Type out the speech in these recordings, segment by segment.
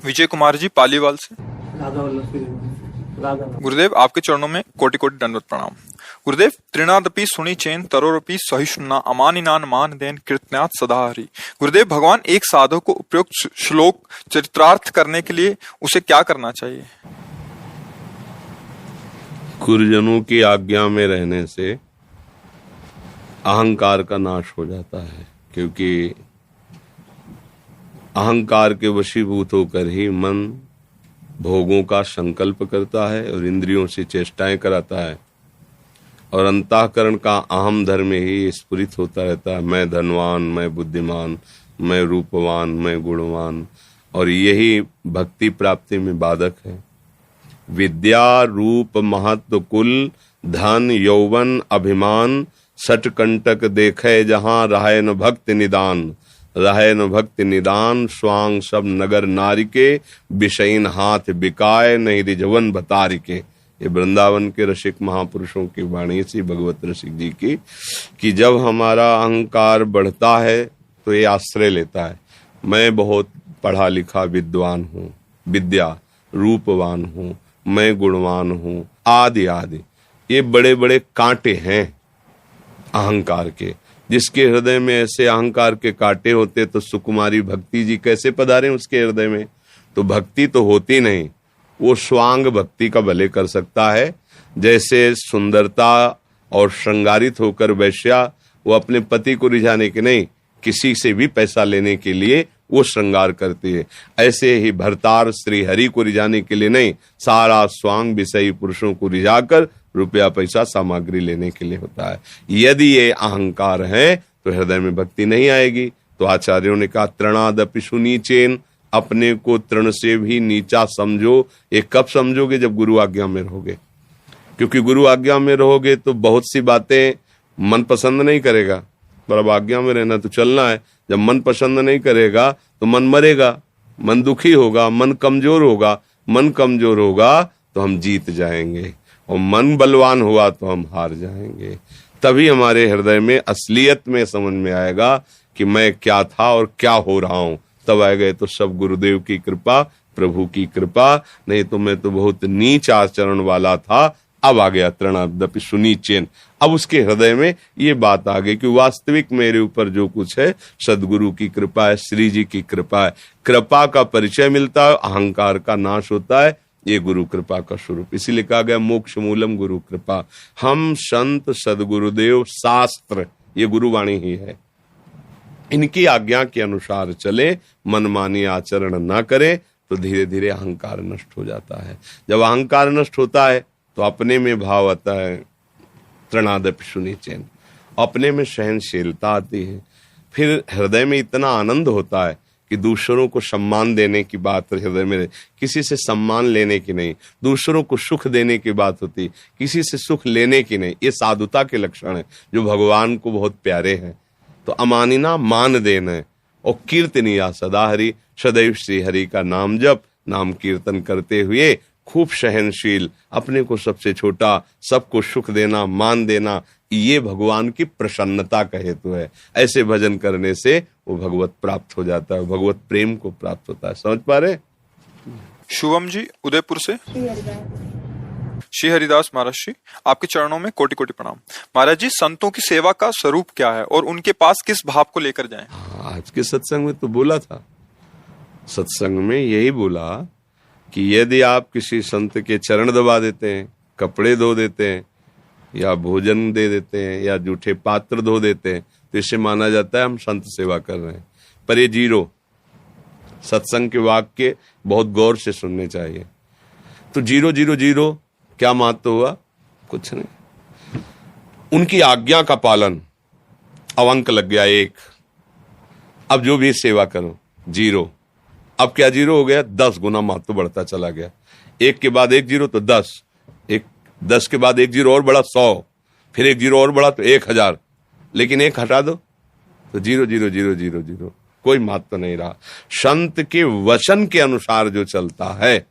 विजय कुमार जी पालीवाल से। गुरुदेव आपके चरणों में कोटि कोटि दंडवत प्रणाम। गुरुदेव तृणादपि सुनि चेन तरोरपि सहिष्णुना अमानिनान मान देन कृतज्ञात सदा हरि। गुरुदेव भगवान एक साधु को उपयुक्त श्लोक चरितार्थ करने के लिए उसे क्या करना चाहिए? गुरुजनों की आज्ञा में रहने से अहंकार का नाश हो जाता है, क्योंकि अहंकार के वशीभूत होकर ही मन भोगों का संकल्प करता है और इंद्रियों से चेष्टाएं कराता है और अंतःकरण का अहम धर्म ही स्फुरित होता रहता है। मैं धनवान, मैं बुद्धिमान, मैं रूपवान, मैं गुणवान, और यही भक्ति प्राप्ति में बाधक है। विद्या रूप महत्व कुल धन यौवन अभिमान सटकंटक देखे जहां रहे न भक्ति निदान, रहे न भक्ति निदान स्वांग सब नगर नारी के विषयीन हाथ बिकाए नहीं रिजवन बतारी के। ये वृंदावन के रसिक महापुरुषों की वाणी सी भगवत रसिक जी की, कि जब हमारा अहंकार बढ़ता है तो ये आश्रय लेता है। मैं बहुत पढ़ा लिखा विद्वान हूँ, विद्या रूपवान हूँ, मैं गुणवान हूँ, आदि आदि। ये बड़े बड़े कांटे हैं अहंकार के। जिसके हृदय में ऐसे अहंकार के कांटे होते तो सुकुमारी भक्ति जी कैसे पधारे उसके हृदय में? तो भक्ति तो होती नहीं, वो स्वांग भक्ति का भले कर सकता है। जैसे सुंदरता और श्रृंगारित होकर वैश्या वो अपने पति को रिझाने के नहीं, किसी से भी पैसा लेने के लिए वो श्रृंगार करती है। ऐसे ही भरतार श्री हरि को रिझाने के लिए नहीं, सारा स्वांग विषयी पुरुषों को रिझाकर रुपया पैसा सामग्री लेने के लिए होता है। यदि ये अहंकार है तो हृदय में भक्ति नहीं आएगी। तो आचार्यों ने कहा तृणादपि सुनीचेन, अपने को तृण से भी नीचा समझो। ये कब समझोगे? जब गुरु आज्ञा में रहोगे, क्योंकि गुरु आज्ञा में रहोगे तो बहुत सी बातें मन पसंद नहीं करेगा, पर अब आज्ञा में रहना तो चलना है। जब मन पसंद नहीं करेगा तो मन मरेगा, मन दुखी होगा, मन कमजोर होगा। मन कमजोर होगा तो हम जीत जाएंगे, और मन बलवान हुआ तो हम हार जाएंगे। तभी हमारे हृदय में असलियत में समझ में आएगा कि मैं क्या था और क्या हो रहा हूं। तब आएगा तो सब गुरुदेव की कृपा, प्रभु की कृपा। नहीं तो मैं तो बहुत नीच आचरण वाला था। अब आ गया तृणादपि सुनीचेन। अब उसके हृदय में ये बात आ गई कि वास्तविक मेरे ऊपर जो कुछ है सदगुरु की कृपा है, श्री जी की कृपा है। कृपा का परिचय मिलता है, अहंकार का नाश होता है। ये गुरु कृपा का स्वरूप। इसीलिए कहा गया मोक्ष मूलम गुरु कृपा। हम संत सदगुरुदेव शास्त्र ये गुरुवाणी ही है, इनकी आज्ञा के अनुसार चले, मनमानी आचरण ना करें तो धीरे धीरे अहंकार नष्ट हो जाता है। जब अहंकार नष्ट होता है तो अपने में भाव आता है तृणादपि सुनीचेन, अपने में सहनशीलता आती है। फिर हृदय में इतना आनंद होता है कि दूसरों को सम्मान देने की बात हृदय में, किसी से सम्मान लेने की नहीं, दूसरों को सुख देने की बात होती, किसी से सुख लेने की नहीं। ये साधुता के लक्षण है जो भगवान को बहुत प्यारे हैं। तो अमानिना मान देना है, और कीर्तनिया सदा हरि, सदैव श्री हरि का नाम जप, नाम कीर्तन करते हुए खूब सहनशील, अपने को सबसे छोटा, सबको सुख देना, मान देना, ये भगवान की प्रसन्नता का हेतु है। ऐसे भजन करने से वो भगवत प्राप्त हो जाता है, भगवत प्रेम को प्राप्त होता है। समझ पा रहे? शुभम जी उदयपुर से। श्री हरिदास महाराज जी आपके चरणों में कोटि कोटि प्रणाम। महाराज जी संतों की सेवा का स्वरूप क्या है और उनके पास किस भाव को लेकर जाएं? आज के सत्संग में तो बोला था, सत्संग में यही बोला कि यदि आप किसी संत के चरण दबा देते हैं, कपड़े धो देते हैं, या भोजन दे देते हैं, या जूठे पात्र धो देते हैं, तो इसे माना जाता है हम संत सेवा कर रहे हैं। पर ये जीरो, सत्संग के वाक्य बहुत गौर से सुनने चाहिए। तो 000 क्या महत्व हुआ? कुछ नहीं। उनकी आज्ञा का पालन, अब अंक लग गया 1। अब जो भी सेवा करो 0। अब क्या 0 हो गया? 10 गुना महत्व बढ़ता चला गया। 1 के बाद 1 0 तो 10, 10 के बाद 1 0 और बढ़ा 100, फिर 1 0 और बढ़ा तो 1000, लेकिन 1 हटा दो तो 00000, कोई महत्व नहीं रहा। संत के वचन के अनुसार जो चलता है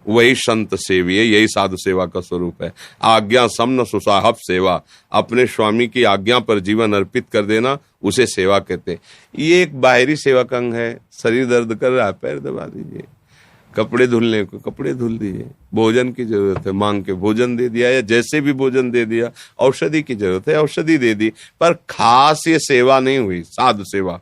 वही संत सेवी है, यही साधु सेवा का स्वरूप है। आज्ञा समन सुसाहब सेवा, अपने स्वामी की आज्ञा पर जीवन अर्पित कर देना, उसे सेवा कहते हैं। ये एक बाहरी सेवा का अंग है। शरीर दर्द कर रहा है, पैर दबा दीजिए। कपड़े धुलने को कपड़े धुल दिए, भोजन की जरूरत है मांग के भोजन दे दिया, या जैसे भी भोजन दे दिया, औषधि की जरूरत है औषधि दे दी, पर खास ये सेवा नहीं हुई। साधु सेवा,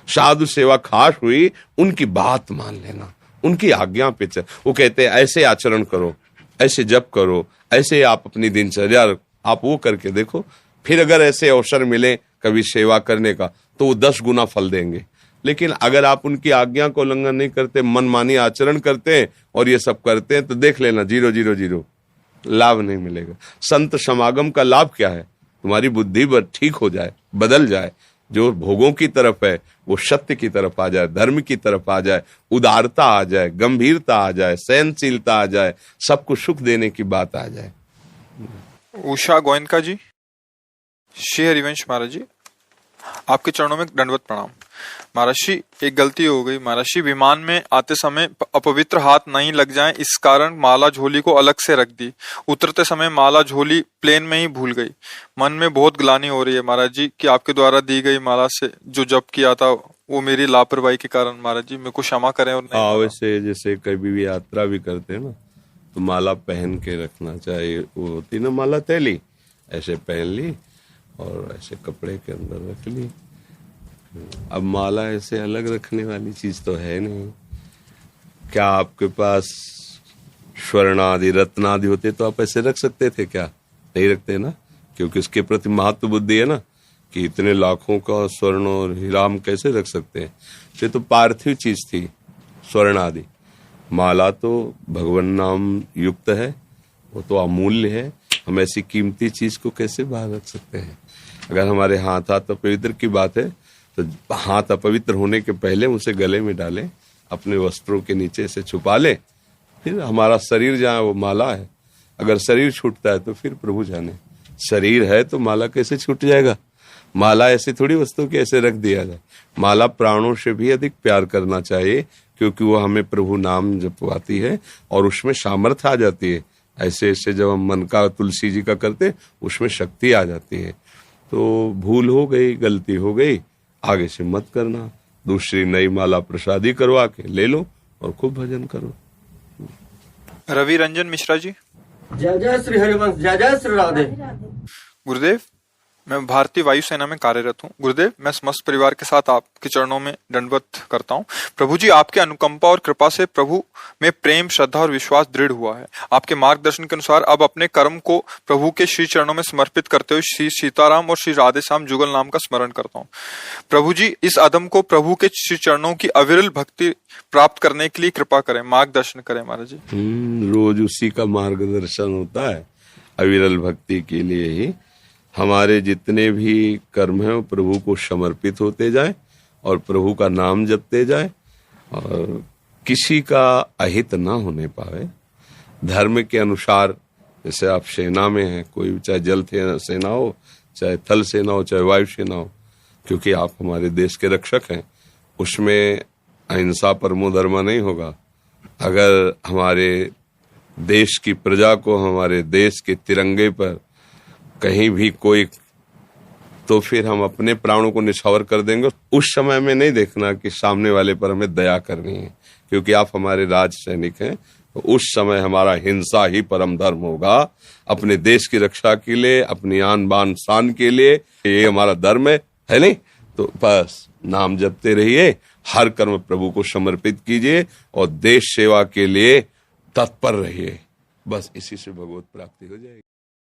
साधु सेवा खास हुई उनकी बात मान लेना, उनकी आज्ञा पे चल। वो कहते हैं ऐसे आचरण करो, ऐसे जप करो, ऐसे आप अपनी दिनचर्या आप वो करके देखो, फिर अगर ऐसे अवसर मिले कभी सेवा करने का तो वो 10 गुना फल देंगे। लेकिन अगर आप उनकी आज्ञा को उल्लंघन नहीं करते, मनमानी आचरण करते हैं और ये सब करते हैं, तो देख लेना 0 0 0 लाभ नहीं मिलेगा। संत समागम का लाभ क्या है? तुम्हारी बुद्धि ठीक हो जाए, बदल जाए, जो भोगों की तरफ है वो सत्य की तरफ आ जाए, धर्म की तरफ आ जाए, उदारता आ जाए, गंभीरता आ जाए, सहनशीलता आ जाए, सबको सुख देने की बात आ जाए। उषा गोयनका जी, श्री हरिवंश महाराज जी, आपके चरणों में दंडवत प्रणाम। महाराज जी, एक गलती हो गई महाराज जी, विमान में आते समय अपवित्र हाथ नहीं लग जाएं, इस कारण माला झोली को अलग से रख दी। उतरते समय माला झोली प्लेन में ही भूल गई। मन में बहुत ग्लानि हो रही है महाराज जी कि आपके द्वारा दी गई माला से जो जप किया था वो मेरी लापरवाही के कारण महाराज जी मेरे को क्षमा करें। और नहीं वैसे जैसे कभी भी यात्रा भी करते हैं ना, तो माला पहन के रखना चाहिए। वो होती ना माला थैली, ऐसे पहन ली और ऐसे कपड़े के अंदर रख ली। अब माला ऐसे अलग रखने वाली चीज तो है नहीं। क्या आपके पास स्वर्ण आदि रत्न आदि होते तो आप ऐसे रख सकते थे क्या? नहीं रखते ना, क्योंकि उसके प्रति महत्व बुद्धि है ना, कि इतने लाखों का स्वर्ण और हीरा हम कैसे रख सकते हैं। ये तो पार्थिव चीज थी स्वर्ण आदि। माला तो भगवान नाम युक्त है, वो तो अमूल्य है। हम ऐसी कीमती चीज को कैसे बाहर रख सकते हैं? अगर हमारे हाथ अपवित्र की बात है तो हाथ अपवित्र होने के पहले उसे गले में डालें, अपने वस्त्रों के नीचे से छुपा लें, फिर हमारा शरीर जहाँ वो माला है। अगर शरीर छूटता है तो फिर प्रभु जाने। शरीर है तो माला कैसे छूट जाएगा? माला ऐसी थोड़ी वस्तु की ऐसे रख दिया जाए। माला प्राणों से भी अधिक प्यार करना चाहिए, क्योंकि वो हमें प्रभु नाम जपवाती है और उसमें सामर्थ्य आ जाती है। ऐसे ऐसे जब हम मन का तुलसी जी का करते उसमें शक्ति आ जाती है। तो भूल हो गई, गलती हो गई, आगे से मत करना। दूसरी नई माला प्रसादी करवा के ले लो और खूब भजन करो। रवि रंजन मिश्रा जी, जय जय श्री हरिवंश, जय जय श्री राधे। गुरुदेव, मैं भारतीय वायुसेना में कार्यरत हूँ। गुरुदेव, मैं समस्त परिवार के साथ आपके चरणों में दंडवत करता हूँ। प्रभु जी, आपके अनुकंपा और कृपा से प्रभु में प्रेम, श्रद्धा और विश्वास दृढ़ हुआ है। आपके मार्गदर्शन के अनुसार अब अपने कर्म को प्रभु के श्री चरणों में समर्पित करते हुए श्री सीताराम और श्री राधे श्याम जुगल नाम का स्मरण करता हूँ। प्रभु जी, इस अदम को प्रभु के श्री चरणों की अविरल भक्ति प्राप्त करने के लिए कृपा करें, मार्गदर्शन करें महाराज जी। रोज उसी का मार्गदर्शन होता है। अविरल भक्ति के लिए ही हमारे जितने भी कर्म हैं वो प्रभु को समर्पित होते जाए और प्रभु का नाम जपते जाए और किसी का अहित ना होने पावे। धर्म के अनुसार, जैसे आप सेना में हैं, कोई चाहे जल सेना हो, चाहे थल सेना हो, चाहे वायु सेना हो, क्योंकि आप हमारे देश के रक्षक हैं, उसमें अहिंसा परमो धर्म नहीं होगा। अगर हमारे देश की प्रजा को हमारे देश के तिरंगे पर कहीं भी कोई, तो फिर हम अपने प्राणों को निछावर कर देंगे। उस समय में नहीं देखना कि सामने वाले पर हमें दया करनी है, क्योंकि आप हमारे राज सैनिक हैं। तो उस समय हमारा हिंसा ही परम धर्म होगा। अपने देश की रक्षा के लिए, अपनी आन बान शान के लिए, ये हमारा धर्म है नहीं? तो बस नाम जपते रहिए, हर कर्म प्रभु को समर्पित कीजिए और देश सेवा के लिए तत्पर रहिए। बस इसी से भगवत प्राप्ति हो जाएगी।